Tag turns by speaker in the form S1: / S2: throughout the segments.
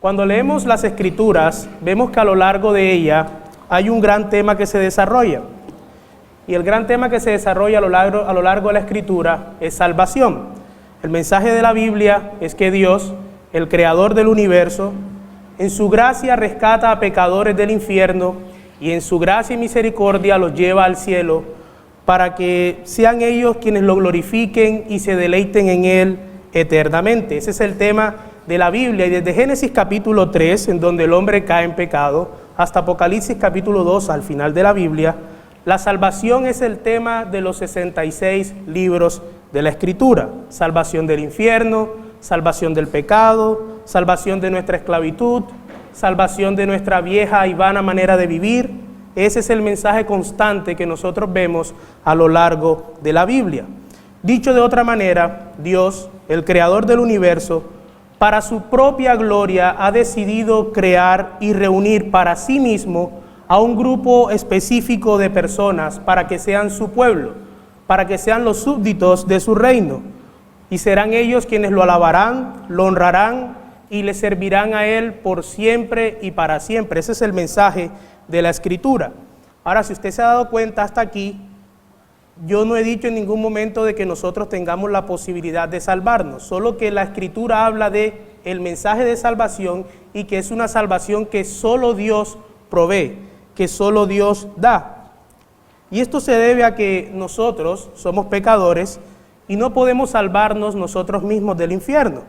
S1: Cuando leemos las Escrituras, vemos que a lo largo de ella hay un gran tema que se desarrolla. Y el gran tema que se desarrolla a lo largo de la Escritura es salvación. El mensaje de la Biblia es que Dios, el creador del universo, en su gracia rescata a pecadores del infierno y en su gracia y misericordia los lleva al cielo para que sean ellos quienes lo glorifiquen y se deleiten en Él eternamente. Ese es el tema de la Biblia, y desde Génesis capítulo 3, en donde el hombre cae en pecado, hasta Apocalipsis capítulo 2, al final de la Biblia, la salvación es el tema de los 66 libros de la Escritura. Salvación del infierno, salvación del pecado, salvación de nuestra esclavitud, salvación de nuestra vieja y vana manera de vivir. Ese es el mensaje constante que nosotros vemos a lo largo de la Biblia. Dicho de otra manera, Dios, el creador del universo, para su propia gloria ha decidido crear y reunir para sí mismo a un grupo específico de personas para que sean su pueblo, para que sean los súbditos de su reino. Y serán ellos quienes lo alabarán, lo honrarán y le servirán a Él por siempre y para siempre. Ese es el mensaje de la Escritura. Ahora, si usted se ha dado cuenta hasta aquí, yo no he dicho en ningún momento de que nosotros tengamos la posibilidad de salvarnos, solo que la Escritura habla de el mensaje de salvación y que es una salvación que solo Dios provee, que solo Dios da. Y esto se debe a que nosotros somos pecadores y no podemos salvarnos nosotros mismos del infierno.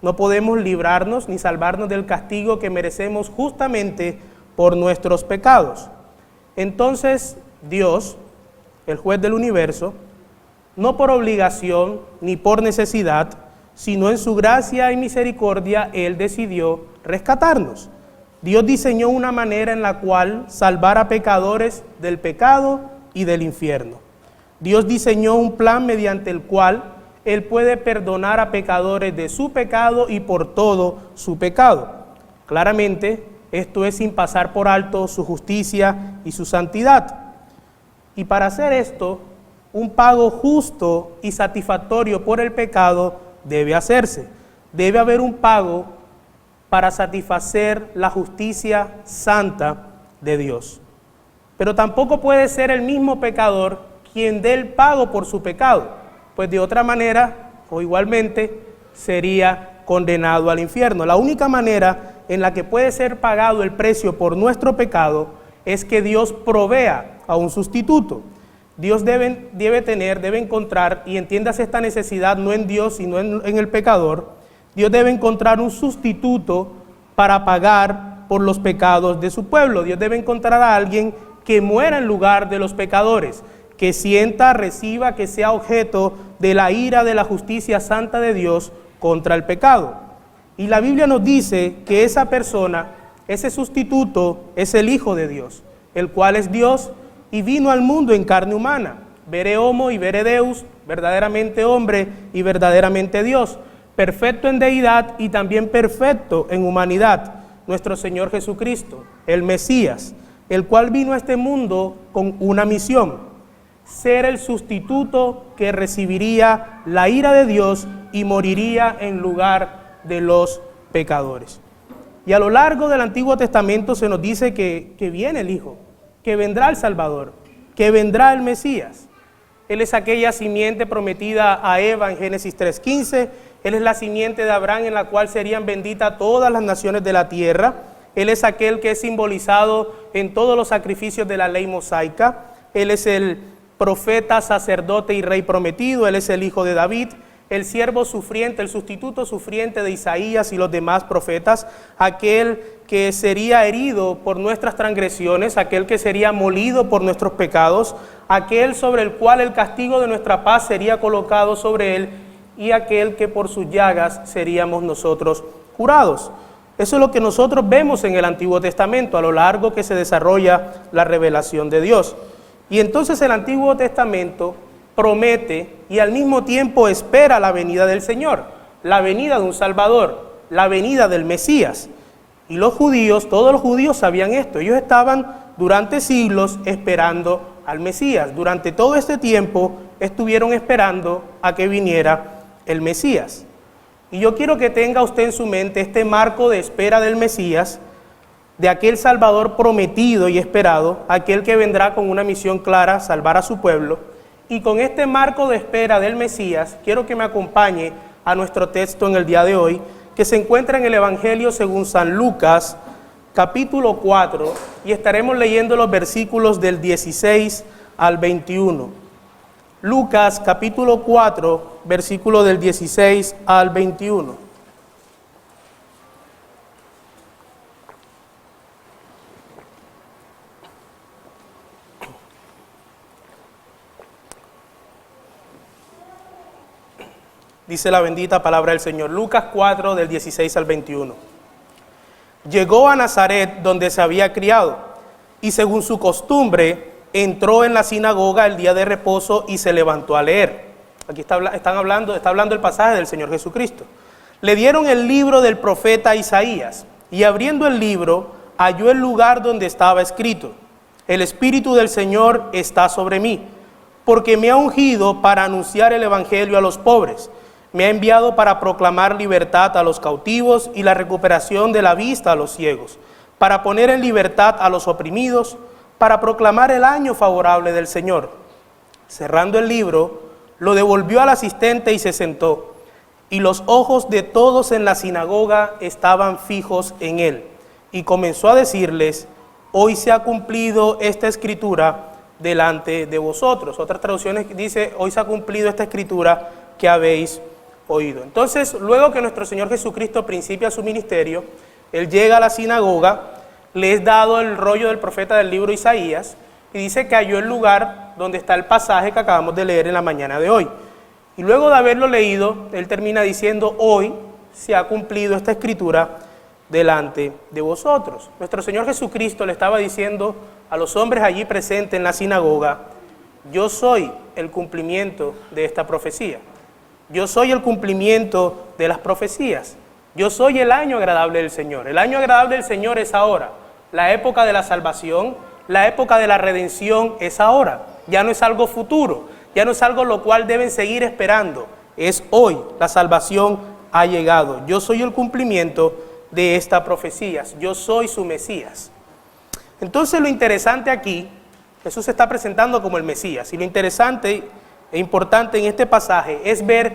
S1: No podemos librarnos ni salvarnos del castigo que merecemos justamente por nuestros pecados. Entonces Dios, el juez del universo, no por obligación ni por necesidad, sino en su gracia y misericordia, Él decidió rescatarnos. Dios diseñó una manera en la cual salvar a pecadores del pecado y del infierno. Dios diseñó un plan mediante el cual Él puede perdonar a pecadores de su pecado y por todo su pecado. Claramente, esto es sin pasar por alto su justicia y su santidad. Y para hacer esto, un pago justo y satisfactorio por el pecado debe hacerse. Debe haber un pago para satisfacer la justicia santa de Dios. Pero tampoco puede ser el mismo pecador quien dé el pago por su pecado, pues de otra manera, o igualmente, sería condenado al infierno. La única manera en la que puede ser pagado el precio por nuestro pecado es que Dios provea a un sustituto. Dios debe encontrar, y entiéndase esta necesidad no en Dios sino en el pecador, Dios debe encontrar un sustituto para pagar por los pecados de su pueblo. Dios debe encontrar a alguien que muera en lugar de los pecadores, que sienta, reciba, que sea objeto de la ira de la justicia santa de Dios contra el pecado. Y la Biblia nos dice que esa persona, ese sustituto, es el Hijo de Dios, el cual es Dios y vino al mundo en carne humana, vere homo y vere deus, verdaderamente hombre y verdaderamente Dios, perfecto en deidad y también perfecto en humanidad, nuestro Señor Jesucristo, el Mesías, el cual vino a este mundo con una misión: ser el sustituto que recibiría la ira de Dios y moriría en lugar de los pecadores. Y a lo largo del Antiguo Testamento se nos dice que viene el Hijo, que vendrá el Salvador, que vendrá el Mesías. Él es aquella simiente prometida a Eva en Génesis 3:15. Él es la simiente de Abraham en la cual serían benditas todas las naciones de la tierra. Él es aquel que es simbolizado en todos los sacrificios de la ley mosaica. Él es el profeta, sacerdote y rey prometido. Él es el hijo de David, el siervo sufriente, el sustituto sufriente de Isaías y los demás profetas, aquel que sería herido por nuestras transgresiones, aquel que sería molido por nuestros pecados, aquel sobre el cual el castigo de nuestra paz sería colocado sobre él, y aquel que por sus llagas seríamos nosotros curados. Eso es lo que nosotros vemos en el Antiguo Testamento, a lo largo que se desarrolla la revelación de Dios. Y entonces el Antiguo Testamento promete y al mismo tiempo espera la venida del Señor, la venida de un Salvador, la venida del Mesías. Y los judíos, todos los judíos sabían esto. Ellos estaban durante siglos esperando al Mesías. Durante todo este tiempo estuvieron esperando a que viniera el Mesías. Y yo quiero que tenga usted en su mente este marco de espera del Mesías, de aquel Salvador prometido y esperado, aquel que vendrá con una misión clara, salvar a su pueblo. Y con este marco de espera del Mesías, quiero que me acompañe a nuestro texto en el día de hoy, que se encuentra en el Evangelio según San Lucas, capítulo 4, y estaremos leyendo los versículos del 16 al 21. Lucas, capítulo 4, versículo del 16 al 21. Dice la bendita palabra del Señor. Lucas 4, del 16 al 21. Llegó a Nazaret, donde se había criado, y según su costumbre, entró en la sinagoga el día de reposo y se levantó a leer. Aquí está hablando el pasaje del Señor Jesucristo. Le dieron el libro del profeta Isaías, y abriendo el libro, halló el lugar donde estaba escrito: el Espíritu del Señor está sobre mí, porque me ha ungido para anunciar el evangelio a los pobres. Me ha enviado para proclamar libertad a los cautivos y la recuperación de la vista a los ciegos, para poner en libertad a los oprimidos, para proclamar el año favorable del Señor. Cerrando el libro, lo devolvió al asistente y se sentó, y los ojos de todos en la sinagoga estaban fijos en él. Y comenzó a decirles: hoy se ha cumplido esta escritura delante de vosotros. Otras traducciones dice: hoy se ha cumplido esta escritura que habéis oído. Entonces, luego que nuestro Señor Jesucristo principia su ministerio, Él llega a la sinagoga, le es dado el rollo del profeta del libro Isaías, y dice que halló el lugar donde está el pasaje que acabamos de leer en la mañana de hoy. Y luego de haberlo leído, Él termina diciendo: hoy se ha cumplido esta escritura delante de vosotros. Nuestro Señor Jesucristo le estaba diciendo a los hombres allí presentes en la sinagoga: yo soy el cumplimiento de esta profecía. Yo soy el cumplimiento de las profecías. Yo soy el año agradable del Señor. El año agradable del Señor es ahora. La época de la salvación, la época de la redención es ahora. Ya no es algo futuro, ya no es algo lo cual deben seguir esperando. Es hoy. La salvación ha llegado. Yo soy el cumplimiento de estas profecías. Yo soy su Mesías. Entonces, lo interesante aquí, Jesús se está presentando como el Mesías, y lo interesante e importante en este pasaje es ver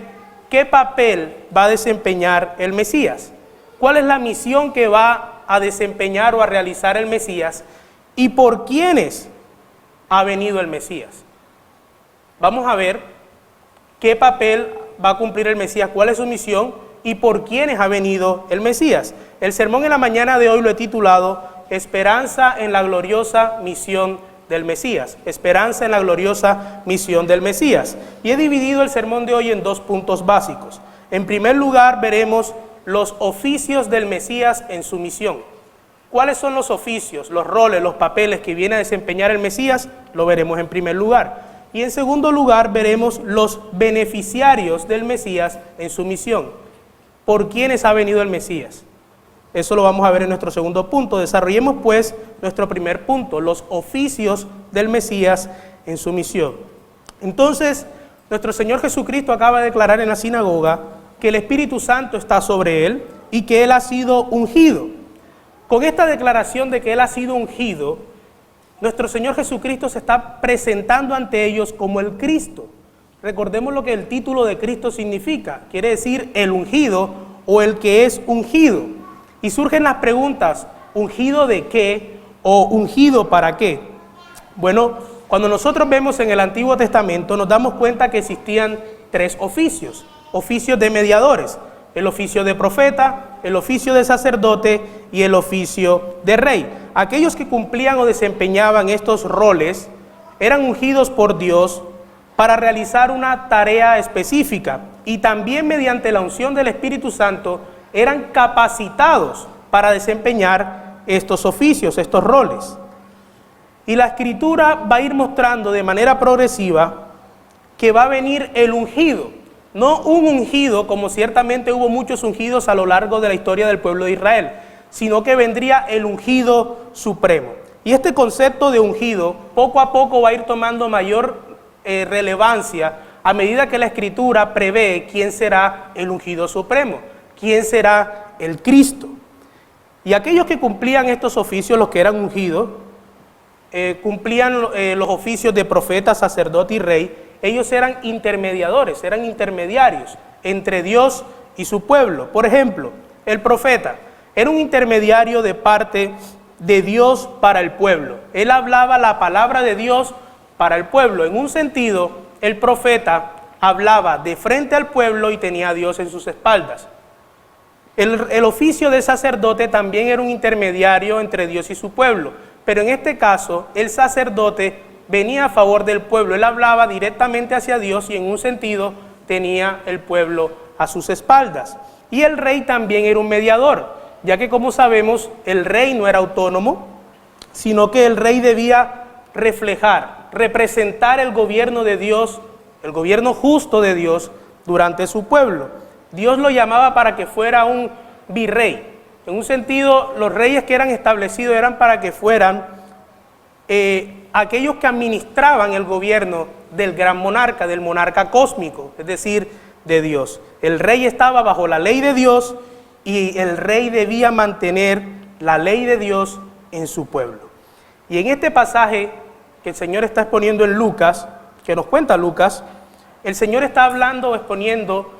S1: qué papel va a desempeñar el Mesías, cuál es la misión que va a desempeñar o a realizar el Mesías y por quiénes ha venido el Mesías. Vamos a ver qué papel va a cumplir el Mesías, cuál es su misión y por quiénes ha venido el Mesías. El sermón en la mañana de hoy lo he titulado Esperanza en la gloriosa misión del Mesías, esperanza en la gloriosa misión del Mesías. Y he dividido el sermón de hoy en dos puntos básicos. En primer lugar, veremos los oficios del Mesías en su misión. ¿Cuáles son los oficios, los roles, los papeles que viene a desempeñar el Mesías? Lo veremos en primer lugar. Y en segundo lugar, veremos los beneficiarios del Mesías en su misión. ¿Por quiénes ha venido el Mesías? Eso lo vamos a ver en nuestro segundo punto. Desarrollemos pues nuestro primer punto, los oficios del Mesías en su misión. Entonces, nuestro Señor Jesucristo acaba de declarar en la sinagoga que el Espíritu Santo está sobre Él y que Él ha sido ungido. Con esta declaración de que Él ha sido ungido, nuestro Señor Jesucristo se está presentando ante ellos como el Cristo. Recordemos lo que el título de Cristo significa. Quiere decir el ungido o el que es ungido. Y surgen las preguntas: ¿ungido de qué o ungido para qué? Bueno, cuando nosotros vemos en el Antiguo Testamento nos damos cuenta que existían tres oficios de mediadores: el oficio de profeta, el oficio de sacerdote y el oficio de rey. Aquellos que cumplían o desempeñaban estos roles eran ungidos por Dios para realizar una tarea específica, y también mediante la unción del Espíritu Santo eran capacitados para desempeñar estos oficios, estos roles. Y la Escritura va a ir mostrando de manera progresiva que va a venir el ungido, no un ungido como ciertamente hubo muchos ungidos a lo largo de la historia del pueblo de Israel, sino que vendría el ungido supremo. Y este concepto de ungido poco a poco va a ir tomando mayor relevancia a medida que la Escritura prevé quién será el ungido supremo. quién será el Cristo. Y aquellos que cumplían estos oficios, los que eran ungidos, cumplían los oficios de profeta, sacerdote y rey. Ellos eran intermediadores, eran intermediarios entre Dios y su pueblo. Por ejemplo, el profeta era un intermediario de parte de Dios para el pueblo. Él hablaba la palabra de Dios para el pueblo. En un sentido, el profeta hablaba de frente al pueblo y tenía a Dios en sus espaldas. El oficio de sacerdote también era un intermediario entre Dios y su pueblo, pero en este caso el sacerdote venía a favor del pueblo. Él hablaba directamente hacia Dios y en un sentido tenía el pueblo a sus espaldas. Y el rey también era un mediador, ya que, como sabemos, el rey no era autónomo, sino que el rey debía reflejar, representar el gobierno de Dios, el gobierno justo de Dios durante su pueblo. Dios lo llamaba para que fuera un virrey. En un sentido, los reyes que eran establecidos eran para que fueran aquellos que administraban el gobierno del gran monarca, del monarca cósmico, es decir, de Dios. El rey estaba bajo la ley de Dios y el rey debía mantener la ley de Dios en su pueblo. Y en este pasaje que el Señor está exponiendo en Lucas, que nos cuenta Lucas, el Señor está hablando o exponiendo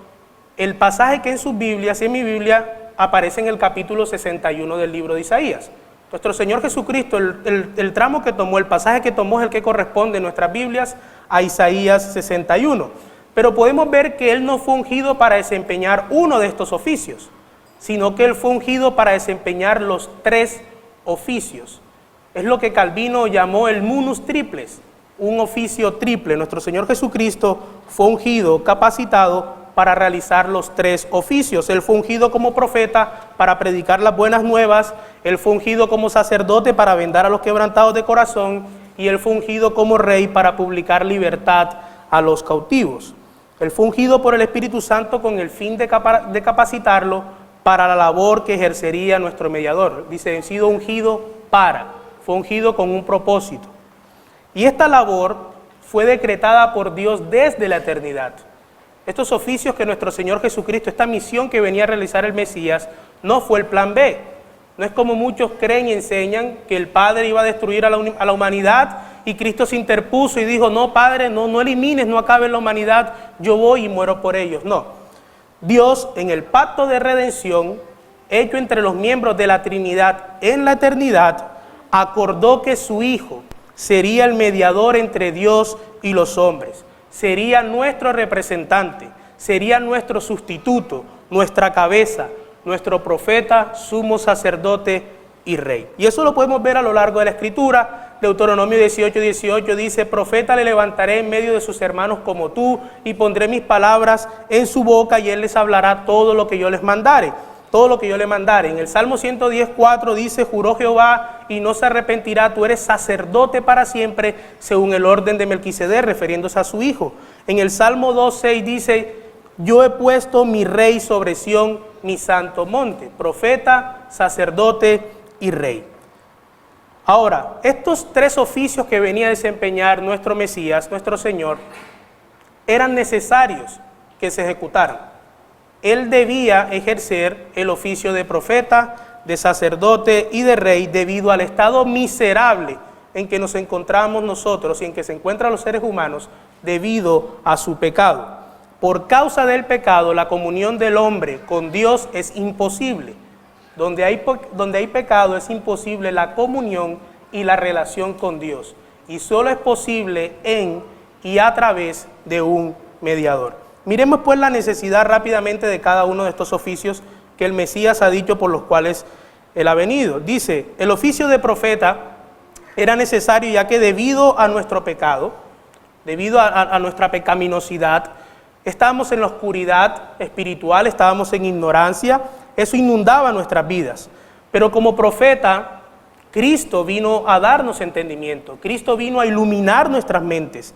S1: el pasaje que en sus Biblias y en mi Biblia aparece en el capítulo 61 del libro de Isaías. Nuestro Señor Jesucristo, el tramo que tomó, el pasaje que tomó es el que corresponde en nuestras Biblias a Isaías 61. Pero podemos ver que Él no fue ungido para desempeñar uno de estos oficios, sino que Él fue ungido para desempeñar los 3 oficios. Es lo que Calvino llamó el munus triples, un oficio triple. Nuestro Señor Jesucristo fue ungido, capacitado para realizar los 3 oficios. Él fue ungido como profeta para predicar las buenas nuevas, Él fue ungido como sacerdote para vendar a los quebrantados de corazón, y Él fue ungido como rey para publicar libertad a los cautivos. Él fue ungido por el Espíritu Santo con el fin de capacitarlo para la labor que ejercería nuestro mediador. Dice, he sido ungido fue ungido con un propósito. Y esta labor fue decretada por Dios desde la eternidad. Estos oficios que nuestro Señor Jesucristo, esta misión que venía a realizar el Mesías, no fue el plan B. No es como muchos creen y enseñan que el Padre iba a destruir a la humanidad y Cristo se interpuso y dijo, no, Padre, no elimines, no acabes la humanidad, yo voy y muero por ellos. No. Dios, en el pacto de redención hecho entre los miembros de la Trinidad en la eternidad, acordó que su Hijo sería el mediador entre Dios y los hombres. Sería nuestro representante, sería nuestro sustituto, nuestra cabeza, nuestro profeta, sumo sacerdote y rey. Y eso lo podemos ver a lo largo de la Escritura. Deuteronomio 18:18 dice, profeta le levantaré en medio de sus hermanos como tú, y pondré mis palabras en su boca, y él les hablará todo lo que yo les mandare. Todo lo que yo le mandare. En el Salmo 110:4 dice, juró Jehová y no se arrepentirá, tú eres sacerdote para siempre, según el orden de Melquisedec, refiriéndose a su hijo. En el Salmo 2:6 dice, yo he puesto mi rey sobre Sión, mi santo monte. Profeta, sacerdote y rey. Ahora, estos 3 oficios que venía a desempeñar nuestro Mesías, nuestro Señor, eran necesarios que se ejecutaran. Él debía ejercer el oficio de profeta, de sacerdote y de rey debido al estado miserable en que nos encontramos nosotros y en que se encuentran los seres humanos debido a su pecado. Por causa del pecado, la comunión del hombre con Dios es imposible. Donde hay pecado es imposible la comunión y la relación con Dios. Y solo es posible en y a través de un mediador. Miremos pues la necesidad rápidamente de cada uno de estos oficios que el Mesías ha dicho por los cuales Él ha venido. Dice, el oficio de profeta era necesario ya que debido a nuestro pecado, debido a nuestra pecaminosidad, estábamos en la oscuridad espiritual, estábamos en ignorancia, eso inundaba nuestras vidas. Pero como profeta, Cristo vino a darnos entendimiento, Cristo vino a iluminar nuestras mentes,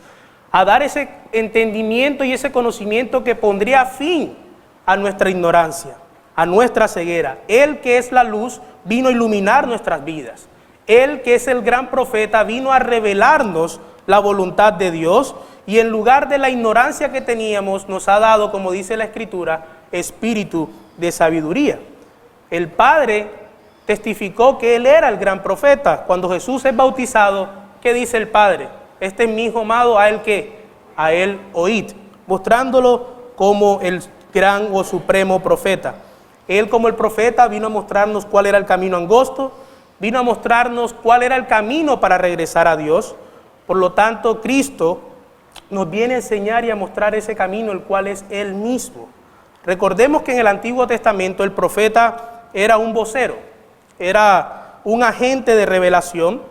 S1: a dar ese entendimiento y ese conocimiento que pondría fin a nuestra ignorancia, a nuestra ceguera. Él que es la luz vino a iluminar nuestras vidas. Él que es el gran profeta vino a revelarnos la voluntad de Dios y en lugar de la ignorancia que teníamos nos ha dado, como dice la Escritura, espíritu de sabiduría. El Padre testificó que Él era el gran profeta. Cuando Jesús es bautizado, ¿qué dice el Padre? Este es mi Hijo amado, a Él ¿qué? A Él oíd, mostrándolo como el gran o supremo profeta. Él como el profeta vino a mostrarnos cuál era el camino angosto, vino a mostrarnos cuál era el camino para regresar a Dios. Por lo tanto, Cristo nos viene a enseñar y a mostrar ese camino, el cual es Él mismo. Recordemos que en el Antiguo Testamento el profeta era un vocero, era un agente de revelación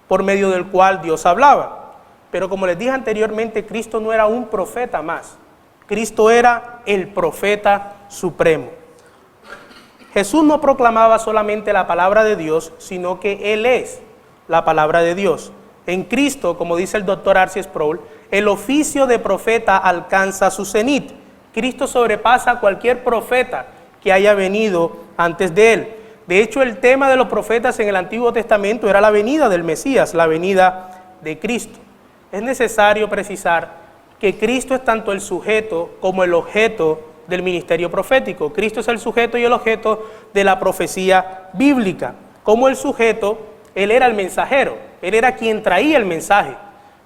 S1: por medio del cual Dios hablaba. Pero como les dije anteriormente, Cristo no era un profeta más. Cristo era el profeta supremo. Jesús no proclamaba solamente la palabra de Dios, sino que Él es la palabra de Dios. En Cristo, como dice el doctor R.C. Sproul, el oficio de profeta alcanza su cenit. Cristo sobrepasa a cualquier profeta que haya venido antes de Él. De hecho, el tema de los profetas en el Antiguo Testamento era la venida del Mesías, la venida de Cristo. Es necesario precisar que Cristo es tanto el sujeto como el objeto del ministerio profético. Cristo es el sujeto y el objeto de la profecía bíblica. Como el sujeto, Él era el mensajero, Él era quien traía el mensaje,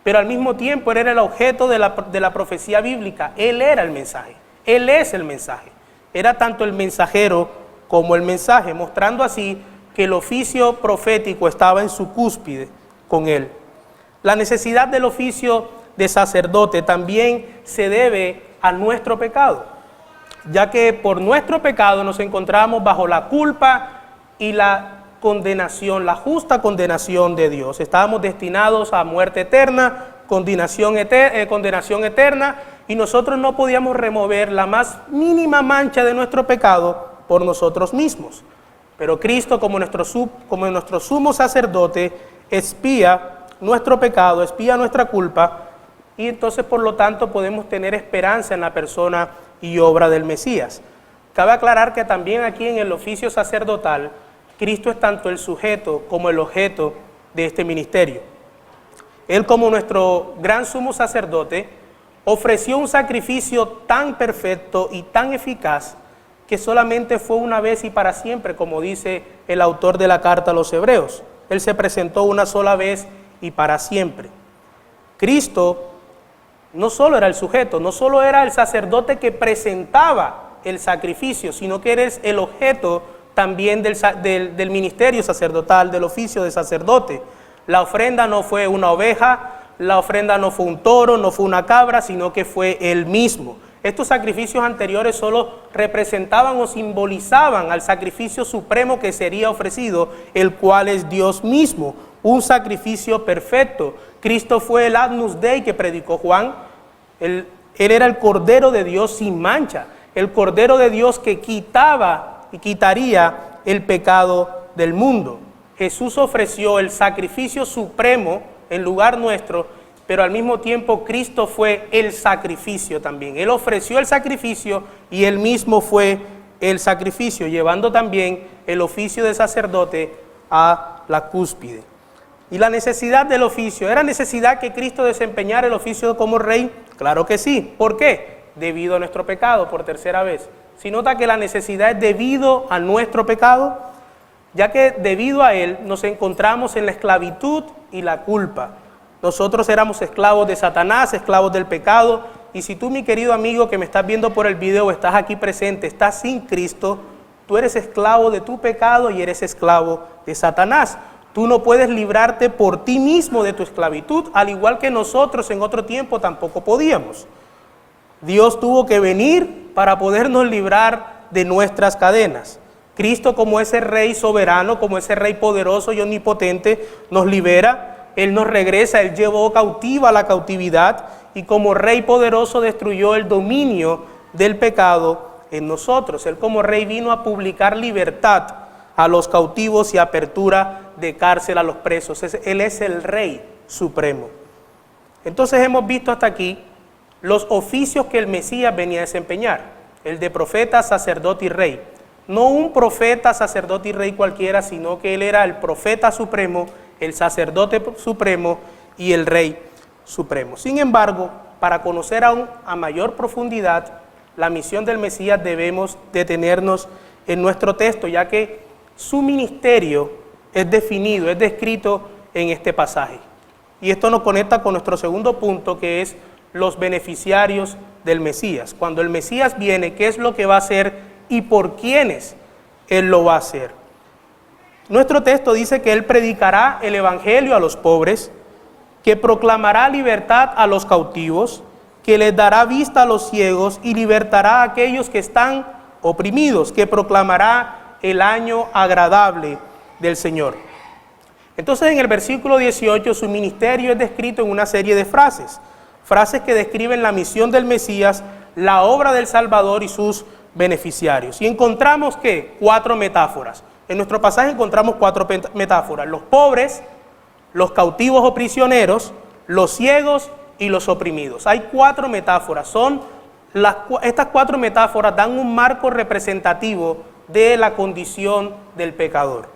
S1: pero al mismo tiempo Él era el objeto de la profecía bíblica. Él era el mensaje, Él es el mensaje. Era tanto el mensajero como el mensaje, mostrando así que el oficio profético estaba en su cúspide con Él. La necesidad del oficio de sacerdote también se debe a nuestro pecado, ya que por nuestro pecado nos encontramos bajo la culpa y la condenación, la justa condenación de Dios. Estábamos destinados a muerte eterna, condenación eterna, y nosotros no podíamos remover la más mínima mancha de nuestro pecado por nosotros mismos. Pero Cristo, como nuestro sumo sacerdote, expía nuestro pecado, expía nuestra culpa, y entonces por lo tanto podemos tener esperanza en la persona y obra del Mesías. Cabe aclarar que también aquí en el oficio sacerdotal, Cristo es tanto el sujeto como el objeto de este ministerio. Él, como nuestro gran sumo sacerdote, ofreció un sacrificio tan perfecto y tan eficaz que solamente fue una vez y para siempre, como dice el autor de la carta a los Hebreos. Él se presentó una sola vez y para siempre. Cristo no solo era el sujeto, no solo era el sacerdote que presentaba el sacrificio, sino que eres el objeto también del ministerio sacerdotal, del oficio de sacerdote. La ofrenda no fue una oveja, la ofrenda no fue un toro, no fue una cabra, sino que fue Él mismo. Estos sacrificios anteriores solo representaban o simbolizaban al sacrificio supremo que sería ofrecido, el cual es Dios mismo, un sacrificio perfecto. Cristo fue el Agnus Dei que predicó Juan. Él era el Cordero de Dios sin mancha, el Cordero de Dios que quitaba y quitaría el pecado del mundo. Jesús ofreció el sacrificio supremo en lugar nuestro, pero al mismo tiempo Cristo fue el sacrificio también. Él ofreció el sacrificio y Él mismo fue el sacrificio, llevando también el oficio de sacerdote a la cúspide. ¿Y la necesidad del oficio? ¿Era necesidad que Cristo desempeñara el oficio como rey? Claro que sí. ¿Por qué? Debido a nuestro pecado, por tercera vez. Si nota que la necesidad es debido a nuestro pecado, ya que debido a él nos encontramos en la esclavitud y la culpa. Nosotros éramos esclavos de Satanás, esclavos del pecado, y si tú, mi querido amigo que me estás viendo por el video, estás aquí presente, estás sin Cristo, tú eres esclavo de tu pecado y eres esclavo de Satanás. Tú no puedes librarte por ti mismo de tu esclavitud, al igual que nosotros en otro tiempo tampoco podíamos. Dios tuvo que venir para podernos librar de nuestras cadenas. Cristo, como ese rey soberano, como ese rey poderoso y omnipotente, nos libera, Él nos regresa, Él llevó cautiva la cautividad y como rey poderoso destruyó el dominio del pecado en nosotros. Él como rey vino a publicar libertad a los cautivos y apertura de cárcel a los presos. Él es el Rey Supremo. Entonces hemos visto hasta aquí los oficios que el Mesías venía a desempeñar, el de profeta, sacerdote y rey. No un profeta, sacerdote y rey cualquiera, sino que Él era el profeta supremo, el sacerdote supremo y el rey supremo. Sin embargo, para conocer aún a mayor profundidad la misión del Mesías, debemos detenernos en nuestro texto, ya que su ministerio es definido, es descrito en este pasaje. Y esto nos conecta con nuestro segundo punto, que es los beneficiarios del Mesías. Cuando el Mesías viene, ¿qué es lo que va a hacer y por quiénes Él lo va a hacer? Nuestro texto dice que Él predicará el evangelio a los pobres, que proclamará libertad a los cautivos, que les dará vista a los ciegos y libertará a aquellos que están oprimidos, que proclamará el año agradable del Señor. Entonces, en el versículo 18, su ministerio es descrito en una serie de frases que describen la misión del Mesías, la obra del Salvador y sus beneficiarios. Y encontramos que 4 metáforas. En nuestro pasaje encontramos 4 metáforas: los pobres, los cautivos o prisioneros, los ciegos y los oprimidos. Hay 4 metáforas. Estas 4 metáforas dan un marco representativo de la condición del pecador.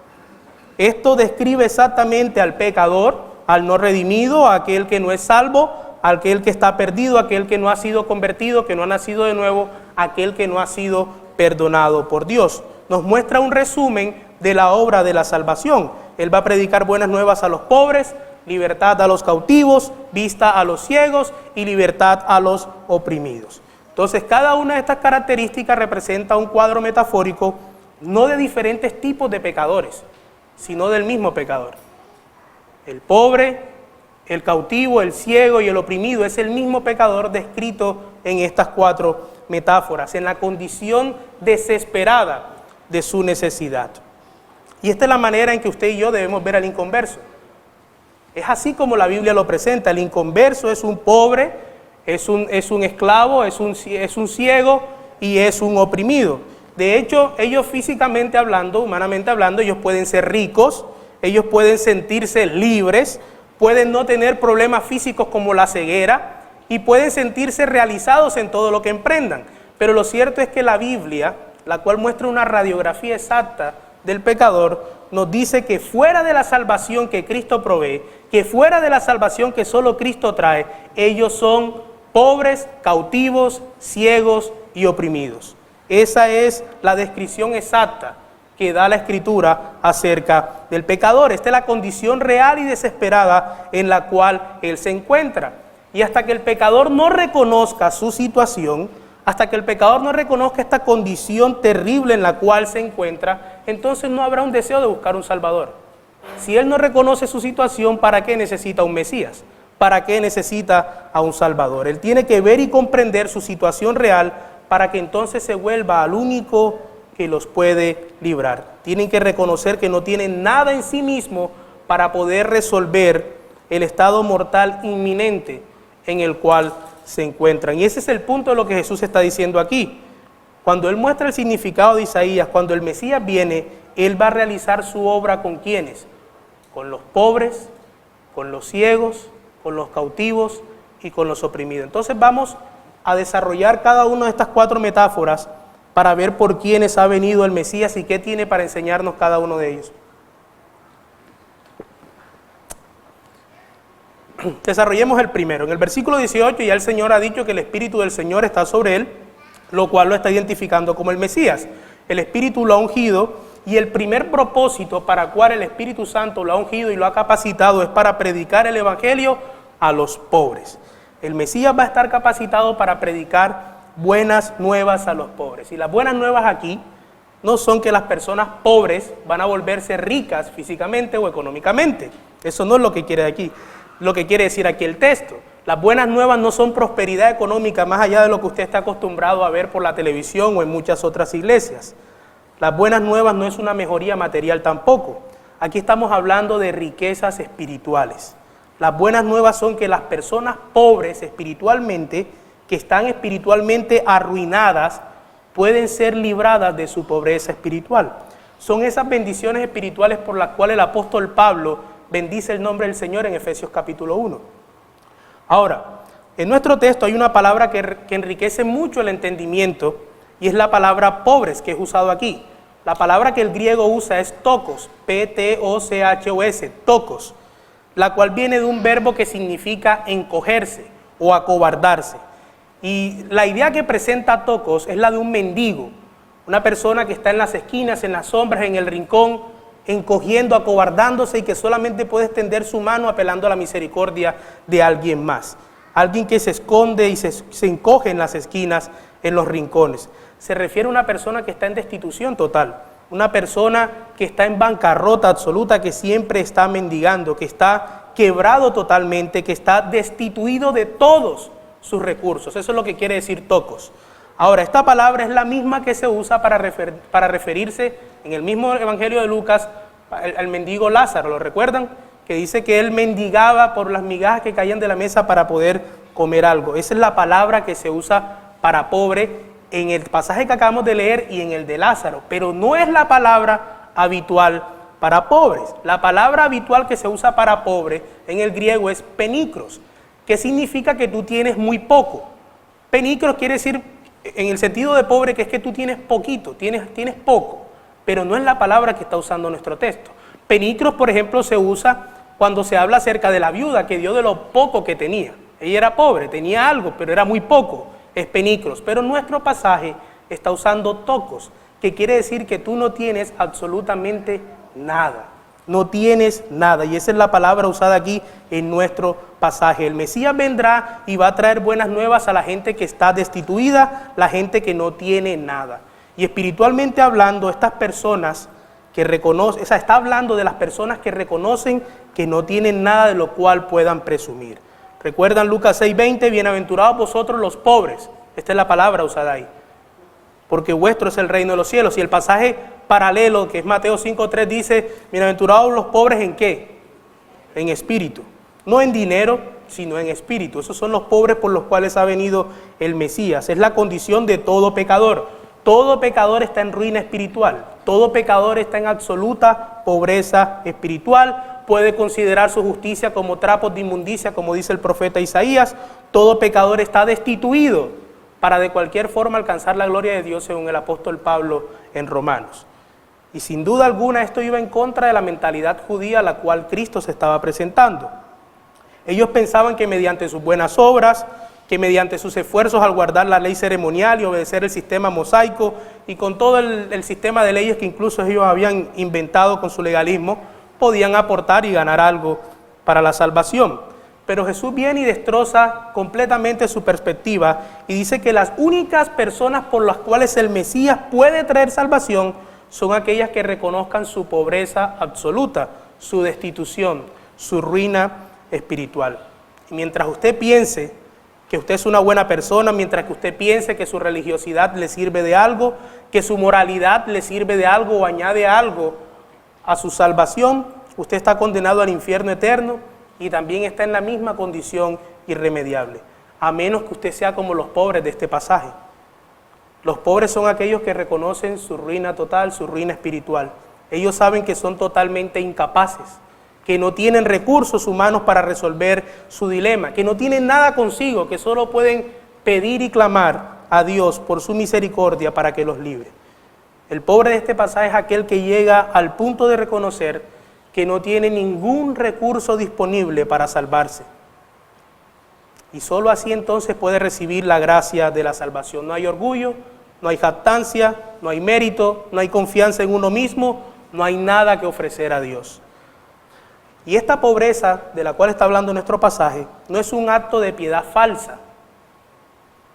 S1: Esto describe exactamente al pecador, al no redimido, a aquel que no es salvo, a aquel que está perdido, a aquel que no ha sido convertido, que no ha nacido de nuevo, a aquel que no ha sido perdonado por Dios. Nos muestra un resumen de la obra de la salvación. Él va a predicar buenas nuevas a los pobres, libertad a los cautivos, vista a los ciegos y libertad a los oprimidos. Entonces, cada una de estas características representa un cuadro metafórico, no de diferentes tipos de pecadores, sino del mismo pecador. El pobre, el cautivo, el ciego y el oprimido es el mismo pecador descrito en estas 4 metáforas, en la condición desesperada de su necesidad. Y esta es la manera en que usted y yo debemos ver al inconverso. Es así como la Biblia lo presenta. El inconverso es un pobre, es un esclavo, es un ciego y es un oprimido. De hecho, ellos físicamente hablando, humanamente hablando, ellos pueden ser ricos, ellos pueden sentirse libres, pueden no tener problemas físicos como la ceguera y pueden sentirse realizados en todo lo que emprendan. Pero lo cierto es que la Biblia, la cual muestra una radiografía exacta del pecador, nos dice que fuera de la salvación que Cristo provee, que fuera de la salvación que solo Cristo trae, ellos son pobres, cautivos, ciegos y oprimidos. Esa es la descripción exacta que da la Escritura acerca del pecador. Esta es la condición real y desesperada en la cual él se encuentra. Y hasta que el pecador no reconozca su situación, hasta que el pecador no reconozca esta condición terrible en la cual se encuentra, entonces no habrá un deseo de buscar un Salvador. Si él no reconoce su situación, ¿para qué necesita un Mesías? ¿Para qué necesita a un Salvador? Él tiene que ver y comprender su situación real para que entonces se vuelva al único que los puede librar. Tienen que reconocer que no tienen nada en sí mismo para poder resolver el estado mortal inminente en el cual se encuentran. Y ese es el punto de lo que Jesús está diciendo aquí. Cuando Él muestra el significado de Isaías, cuando el Mesías viene, Él va a realizar su obra ¿con quiénes? Con los pobres, con los ciegos, con los cautivos y con los oprimidos. Entonces vamos a desarrollar cada una de estas 4 metáforas para ver por quiénes ha venido el Mesías y qué tiene para enseñarnos cada uno de ellos. Desarrollemos el primero. En el versículo 18 ya el Señor ha dicho que el Espíritu del Señor está sobre Él, lo cual lo está identificando como el Mesías. El Espíritu lo ha ungido y el primer propósito para el cual el Espíritu Santo lo ha ungido y lo ha capacitado es para predicar el Evangelio a los pobres. El Mesías va a estar capacitado para predicar buenas nuevas a los pobres. Y las buenas nuevas aquí no son que las personas pobres van a volverse ricas físicamente o económicamente. Eso no es lo que quiere aquí. Lo que quiere decir aquí el texto. Las buenas nuevas no son prosperidad económica más allá de lo que usted está acostumbrado a ver por la televisión o en muchas otras iglesias. Las buenas nuevas no es una mejoría material tampoco. Aquí estamos hablando de riquezas espirituales. Las buenas nuevas son que las personas pobres espiritualmente, que están espiritualmente arruinadas, pueden ser libradas de su pobreza espiritual. Son esas bendiciones espirituales por las cuales el apóstol Pablo bendice el nombre del Señor en Efesios capítulo 1. Ahora, en nuestro texto hay una palabra que enriquece mucho el entendimiento y es la palabra pobres que es usado aquí. La palabra que el griego usa es tokos, P-T-O-C-H-O-S, tokos, la cual viene de un verbo que significa encogerse o acobardarse. Y la idea que presenta Tocos es la de un mendigo, una persona que está en las esquinas, en las sombras, en el rincón, encogiendo, acobardándose y que solamente puede extender su mano apelando a la misericordia de alguien más. Alguien que se esconde y se encoge en las esquinas, en los rincones. Se refiere a una persona que está en destitución total, una persona que está en bancarrota absoluta, que siempre está mendigando, que está quebrado totalmente, que está destituido de todos sus recursos. Eso es lo que quiere decir Tocos. Ahora, esta palabra es la misma que se usa para referirse en el mismo Evangelio de Lucas al mendigo Lázaro, ¿lo recuerdan? Que dice que él mendigaba por las migajas que caían de la mesa para poder comer algo. Esa es la palabra que se usa para pobre en el pasaje que acabamos de leer y en el de Lázaro, pero no es la palabra habitual para pobres. La palabra habitual que se usa para pobre en el griego es penicros, que significa que tú tienes muy poco. Penicros quiere decir, en el sentido de pobre, que es que tú tienes poquito, tienes poco, pero no es la palabra que está usando nuestro texto. Penicros, por ejemplo, se usa cuando se habla acerca de la viuda que dio de lo poco que tenía. Ella era pobre, tenía algo, pero era muy poco, es penicros. Pero nuestro pasaje está usando tocos, que quiere decir que tú no tienes absolutamente nada. No tienes nada, y esa es la palabra usada aquí en nuestro pasaje. El Mesías vendrá y va a traer buenas nuevas a la gente que está destituida, la gente que no tiene nada. Y espiritualmente hablando, estas personas que reconocen, está hablando de las personas que reconocen que no tienen nada de lo cual puedan presumir. ¿Recuerdan Lucas 6:20? Bienaventurados vosotros los pobres. Esta es la palabra usada ahí. Porque vuestro es el reino de los cielos. Y el pasaje paralelo, que es Mateo 5:3, dice, bienaventurados los pobres ¿en qué? En espíritu. No en dinero, sino en espíritu. Esos son los pobres por los cuales ha venido el Mesías. Es la condición de todo pecador. Todo pecador está en ruina espiritual. Todo pecador está en absoluta pobreza espiritual. Puede considerar su justicia como trapos de inmundicia, como dice el profeta Isaías. Todo pecador está destituido para de cualquier forma alcanzar la gloria de Dios, según el apóstol Pablo en Romanos. Y sin duda alguna esto iba en contra de la mentalidad judía a la cual Cristo se estaba presentando. Ellos pensaban que mediante sus buenas obras, que mediante sus esfuerzos al guardar la ley ceremonial y obedecer el sistema mosaico y con todo el sistema de leyes que incluso ellos habían inventado con su legalismo, podían aportar y ganar algo para la salvación. Pero Jesús viene y destroza completamente su perspectiva y dice que las únicas personas por las cuales el Mesías puede traer salvación son aquellas que reconozcan su pobreza absoluta, su destitución, su ruina espiritual. Y mientras usted piense que usted es una buena persona, mientras que usted piense que su religiosidad le sirve de algo, que su moralidad le sirve de algo o añade algo a su salvación, usted está condenado al infierno eterno y también está en la misma condición irremediable, a menos que usted sea como los pobres de este pasaje. Los pobres son aquellos que reconocen su ruina total, su ruina espiritual. Ellos saben que son totalmente incapaces, que no tienen recursos humanos para resolver su dilema, que no tienen nada consigo, que solo pueden pedir y clamar a Dios por su misericordia para que los libre. El pobre de este pasaje es aquel que llega al punto de reconocer que no tiene ningún recurso disponible para salvarse. Y solo así entonces puede recibir la gracia de la salvación. No hay orgullo, no hay jactancia, no hay mérito, no hay confianza en uno mismo, no hay nada que ofrecer a Dios. Y esta pobreza de la cual está hablando nuestro pasaje no es un acto de piedad falsa,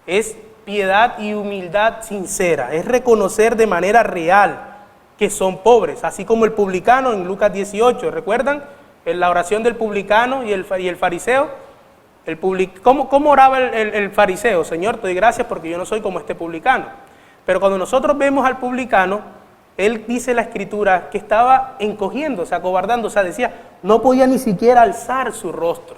S1: es piedad y humildad sincera, es reconocer de manera real que son pobres, así como el publicano en Lucas 18, ¿recuerdan? En la oración del publicano y el fariseo. ¿Cómo oraba el fariseo? Señor, te doy gracias porque yo no soy como este publicano. Pero cuando nosotros vemos al publicano, él dice la escritura que estaba encogiéndose, acobardándose, o sea, decía, no podía ni siquiera alzar su rostro.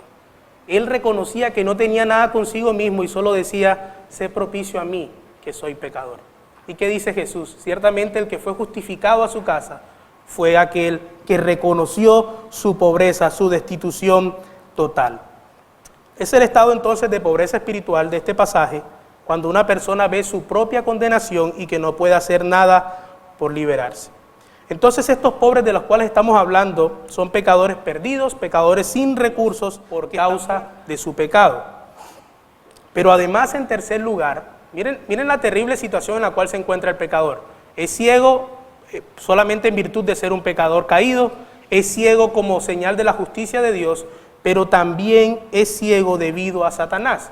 S1: Él reconocía que no tenía nada consigo mismo y solo decía, sé propicio a mí, que soy pecador. ¿Y qué dice Jesús? Ciertamente el que fue justificado a su casa fue aquel que reconoció su pobreza, su destitución total. Es el estado entonces de pobreza espiritual de este pasaje, cuando una persona ve su propia condenación y que no puede hacer nada por liberarse. Entonces estos pobres de los cuales estamos hablando son pecadores perdidos, pecadores sin recursos por causa de su pecado. Pero además, en tercer lugar, miren la terrible situación en la cual se encuentra el pecador. Es ciego solamente en virtud de ser un pecador caído, es ciego como señal de la justicia de Dios, pero también es ciego debido a Satanás.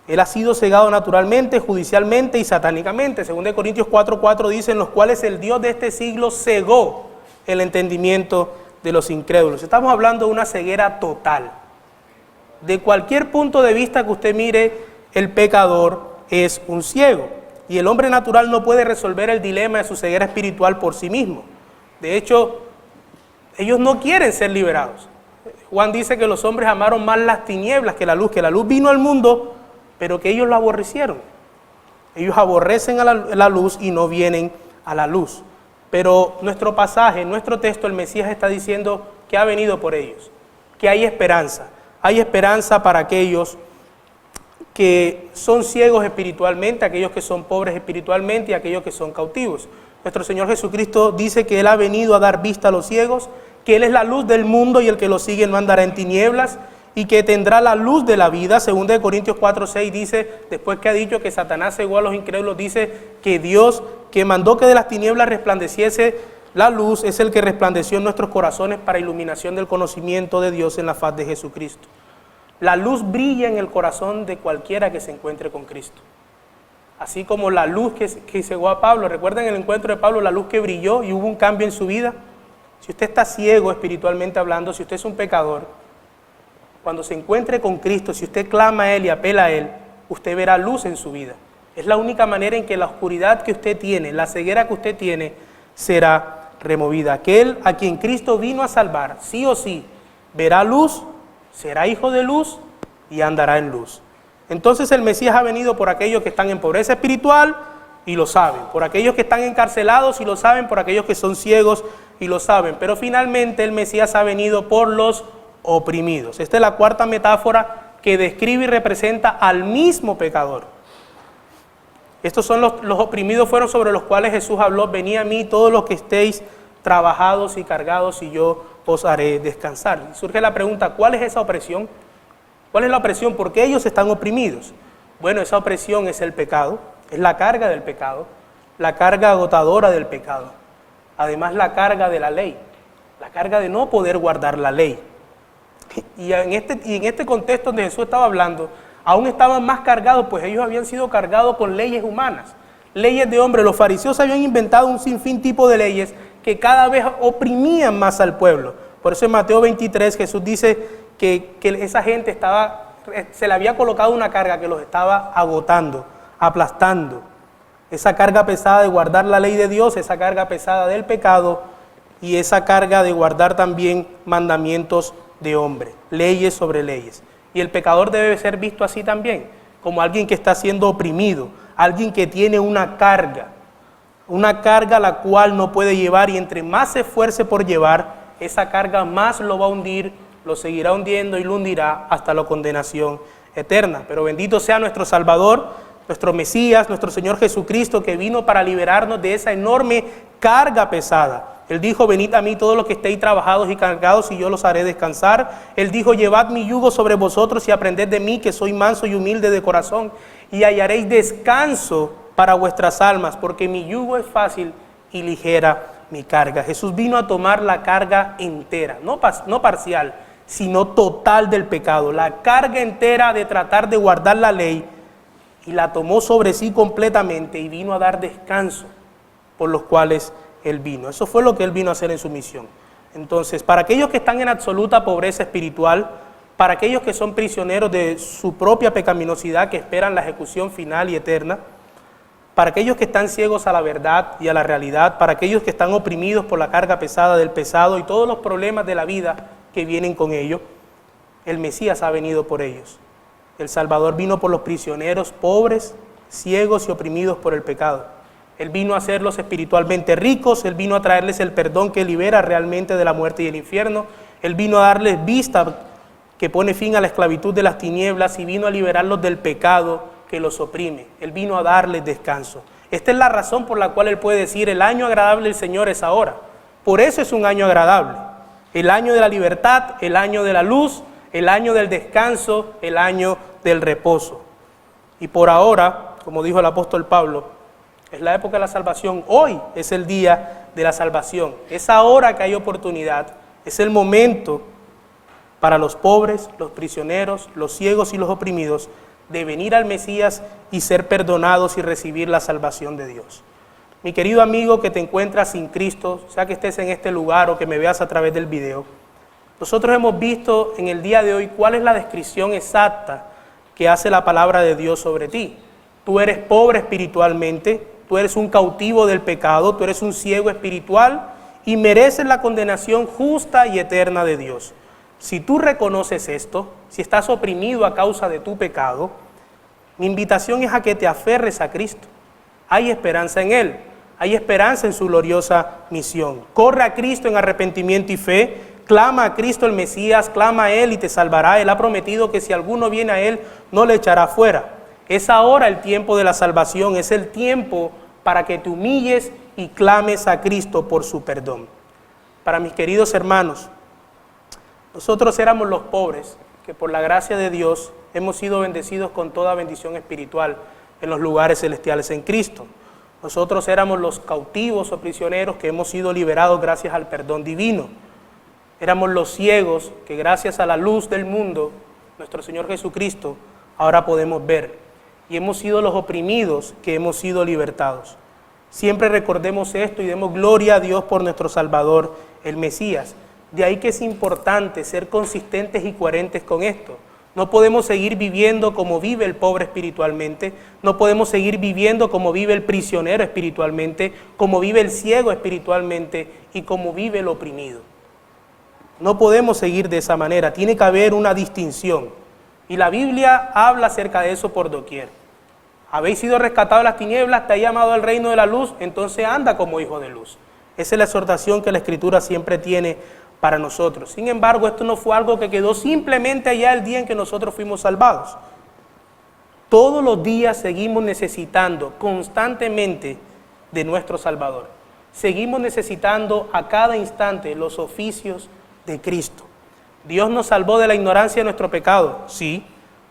S1: Él ha sido cegado naturalmente, judicialmente y satánicamente. Según de Corintios 4:4 dice, en los cuales el Dios de este siglo cegó el entendimiento de los incrédulos. Estamos hablando de una ceguera total. De cualquier punto de vista que usted mire, el pecador es un ciego. Y el hombre natural no puede resolver el dilema de su ceguera espiritual por sí mismo. De hecho, ellos no quieren ser liberados. Juan dice que los hombres amaron más las tinieblas que la luz vino al mundo, pero que ellos lo aborrecieron. Ellos aborrecen a la luz y no vienen a la luz. Pero nuestro pasaje, nuestro texto, el Mesías está diciendo que ha venido por ellos, que hay esperanza. Hay esperanza para aquellos que son ciegos espiritualmente, aquellos que son pobres espiritualmente y aquellos que son cautivos. Nuestro Señor Jesucristo dice que Él ha venido a dar vista a los ciegos, que Él es la luz del mundo y el que lo sigue no andará en tinieblas, y que tendrá la luz de la vida. Según de Corintios 4:6 dice, después que ha dicho que Satanás cegó a los incrédulos, dice que Dios, que mandó que de las tinieblas resplandeciese la luz, es el que resplandeció en nuestros corazones para iluminación del conocimiento de Dios en la faz de Jesucristo. La luz brilla en el corazón de cualquiera que se encuentre con Cristo. Así como la luz que cegó a Pablo. ¿Recuerdan el encuentro de Pablo, la luz que brilló y hubo un cambio en su vida? Si usted está ciego espiritualmente hablando, si usted es un pecador, cuando se encuentre con Cristo, si usted clama a Él y apela a Él, usted verá luz en su vida. Es la única manera en que la oscuridad que usted tiene, la ceguera que usted tiene, será removida. Aquel a quien Cristo vino a salvar, sí o sí, verá luz, será hijo de luz y andará en luz. Entonces el Mesías ha venido por aquellos que están en pobreza espiritual y lo saben, por aquellos que están encarcelados y lo saben, por aquellos que son ciegos y lo saben, pero finalmente el Mesías ha venido por los oprimidos. Esta es la cuarta metáfora que describe y representa al mismo pecador. Estos son los oprimidos, fueron sobre los cuales Jesús habló: venid a mí todos los que estéis trabajados y cargados y yo os haré descansar. Y surge la pregunta, ¿cuál es esa opresión? ¿Cuál es la opresión? ¿Por qué ellos están oprimidos? Bueno, esa opresión es el pecado, es la carga del pecado, la carga agotadora del pecado. Además, la carga de la ley, la carga de no poder guardar la ley. Y en este contexto donde Jesús estaba hablando, aún estaban más cargados, pues ellos habían sido cargados con leyes humanas, leyes de hombre. Los fariseos habían inventado un sinfín tipo de leyes que cada vez oprimían más al pueblo. Por eso en Mateo 23 Jesús dice que esa gente se le había colocado una carga que los estaba agotando, aplastando. Esa carga pesada de guardar la ley de Dios, esa carga pesada del pecado y esa carga de guardar también mandamientos de hombre, leyes sobre leyes. Y el pecador debe ser visto así también, como alguien que está siendo oprimido, alguien que tiene una carga la cual no puede llevar, y entre más se esfuerce por llevar, esa carga más lo va a hundir, lo seguirá hundiendo y lo hundirá hasta la condenación eterna. Pero bendito sea nuestro Salvador, nuestro Mesías, nuestro Señor Jesucristo, que vino para liberarnos de esa enorme carga pesada. Él dijo: venid a mí todos los que estéis trabajados y cargados y yo los haré descansar. Él dijo: llevad mi yugo sobre vosotros y aprended de mí, que soy manso y humilde de corazón, y hallaréis descanso para vuestras almas, porque mi yugo es fácil y ligera mi carga. Jesús vino a tomar la carga entera, no parcial, sino total del pecado, la carga entera de tratar de guardar la ley, y la tomó sobre sí completamente y vino a dar descanso por los cuales Él vino. Eso fue lo que Él vino a hacer en su misión. Entonces, para aquellos que están en absoluta pobreza espiritual, para aquellos que son prisioneros de su propia pecaminosidad, que esperan la ejecución final y eterna, para aquellos que están ciegos a la verdad y a la realidad, para aquellos que están oprimidos por la carga pesada del pesado y todos los problemas de la vida que vienen con ello, el Mesías ha venido por ellos. El Salvador vino por los prisioneros pobres, ciegos y oprimidos por el pecado. Él vino a hacerlos espiritualmente ricos, Él vino a traerles el perdón que libera realmente de la muerte y el infierno. Él vino a darles vista que pone fin a la esclavitud de las tinieblas y vino a liberarlos del pecado que los oprime. Él vino a darles descanso. Esta es la razón por la cual Él puede decir: el año agradable del Señor es ahora. Por eso es un año agradable. El año de la libertad, el año de la luz, el año del descanso, el año del reposo. Y por ahora, como dijo el apóstol Pablo, es la época de la salvación. Hoy es el día de la salvación. Es ahora que hay oportunidad. Es el momento para los pobres, los prisioneros, los ciegos y los oprimidos de venir al Mesías y ser perdonados y recibir la salvación de Dios. Mi querido amigo que te encuentras sin Cristo, sea que estés en este lugar o que me veas a través del video, nosotros hemos visto en el día de hoy cuál es la descripción exacta que hace la palabra de Dios sobre ti. Tú eres pobre espiritualmente, tú eres un cautivo del pecado, tú eres un ciego espiritual y mereces la condenación justa y eterna de Dios. Si tú reconoces esto, si estás oprimido a causa de tu pecado, mi invitación es a que te aferres a Cristo. Hay esperanza en Él, hay esperanza en su gloriosa misión. Corre a Cristo en arrepentimiento y fe, clama a Cristo el Mesías, clama a Él y te salvará. Él ha prometido que si alguno viene a Él, no le echará fuera. Es ahora el tiempo de la salvación, es el tiempo para que te humilles y clames a Cristo por su perdón. Para mis queridos hermanos, nosotros éramos los pobres, que por la gracia de Dios hemos sido bendecidos con toda bendición espiritual en los lugares celestiales en Cristo. Nosotros éramos los cautivos o prisioneros que hemos sido liberados gracias al perdón divino. Éramos los ciegos que gracias a la luz del mundo, nuestro Señor Jesucristo, ahora podemos ver. Y hemos sido los oprimidos que hemos sido libertados. Siempre recordemos esto y demos gloria a Dios por nuestro Salvador, el Mesías. De ahí que es importante ser consistentes y coherentes con esto. No podemos seguir viviendo como vive el pobre espiritualmente, no podemos seguir viviendo como vive el prisionero espiritualmente, como vive el ciego espiritualmente y como vive el oprimido. No podemos seguir de esa manera, tiene que haber una distinción. Y la Biblia habla acerca de eso por doquier. Habéis sido rescatados de las tinieblas, te ha llamado al reino de la luz, entonces anda como hijo de luz. Esa es la exhortación que la Escritura siempre tiene para nosotros. Sin embargo, esto no fue algo que quedó simplemente allá el día en que nosotros fuimos salvados. Todos los días seguimos necesitando constantemente de nuestro Salvador. Seguimos necesitando a cada instante los oficios de Cristo. Dios nos salvó de la ignorancia de nuestro pecado, sí,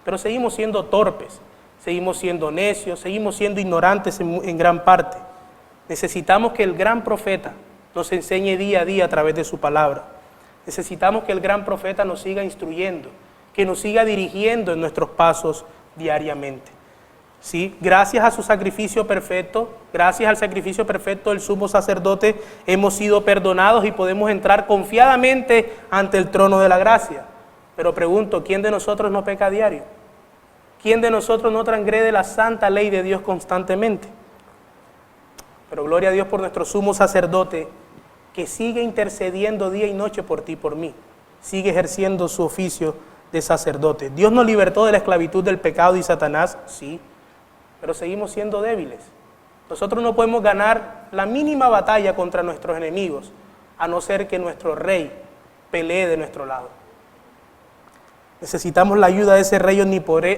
S1: pero seguimos siendo torpes, seguimos siendo necios, seguimos siendo ignorantes en gran parte. Necesitamos que el gran profeta nos enseñe día a día a través de su palabra. Necesitamos que el gran profeta nos siga instruyendo, que nos siga dirigiendo en nuestros pasos diariamente. ¿Sí? Gracias a su sacrificio perfecto, gracias al sacrificio perfecto del sumo sacerdote, hemos sido perdonados y podemos entrar confiadamente ante el trono de la gracia. Pero pregunto, ¿quién de nosotros no peca a diario? ¿Quién de nosotros no transgrede la santa ley de Dios constantemente? Pero gloria a Dios por nuestro sumo sacerdote, que sigue intercediendo día y noche por ti y por mí. Sigue ejerciendo su oficio de sacerdote. Dios nos libertó de la esclavitud del pecado y Satanás, sí, pero seguimos siendo débiles. Nosotros no podemos ganar la mínima batalla contra nuestros enemigos, a no ser que nuestro rey pelee de nuestro lado. Necesitamos la ayuda de ese rey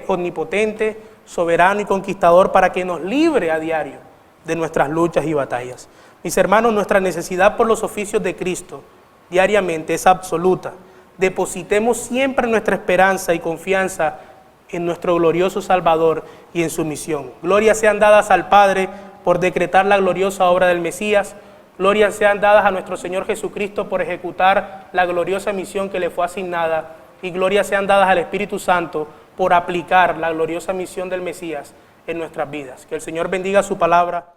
S1: omnipotente, soberano y conquistador para que nos libre a diario de nuestras luchas y batallas. Mis hermanos, nuestra necesidad por los oficios de Cristo diariamente es absoluta. Depositemos siempre nuestra esperanza y confianza en nuestro glorioso Salvador y en su misión. Glorias sean dadas al Padre por decretar la gloriosa obra del Mesías. Glorias sean dadas a nuestro Señor Jesucristo por ejecutar la gloriosa misión que le fue asignada. Y glorias sean dadas al Espíritu Santo por aplicar la gloriosa misión del Mesías en nuestras vidas. Que el Señor bendiga su palabra.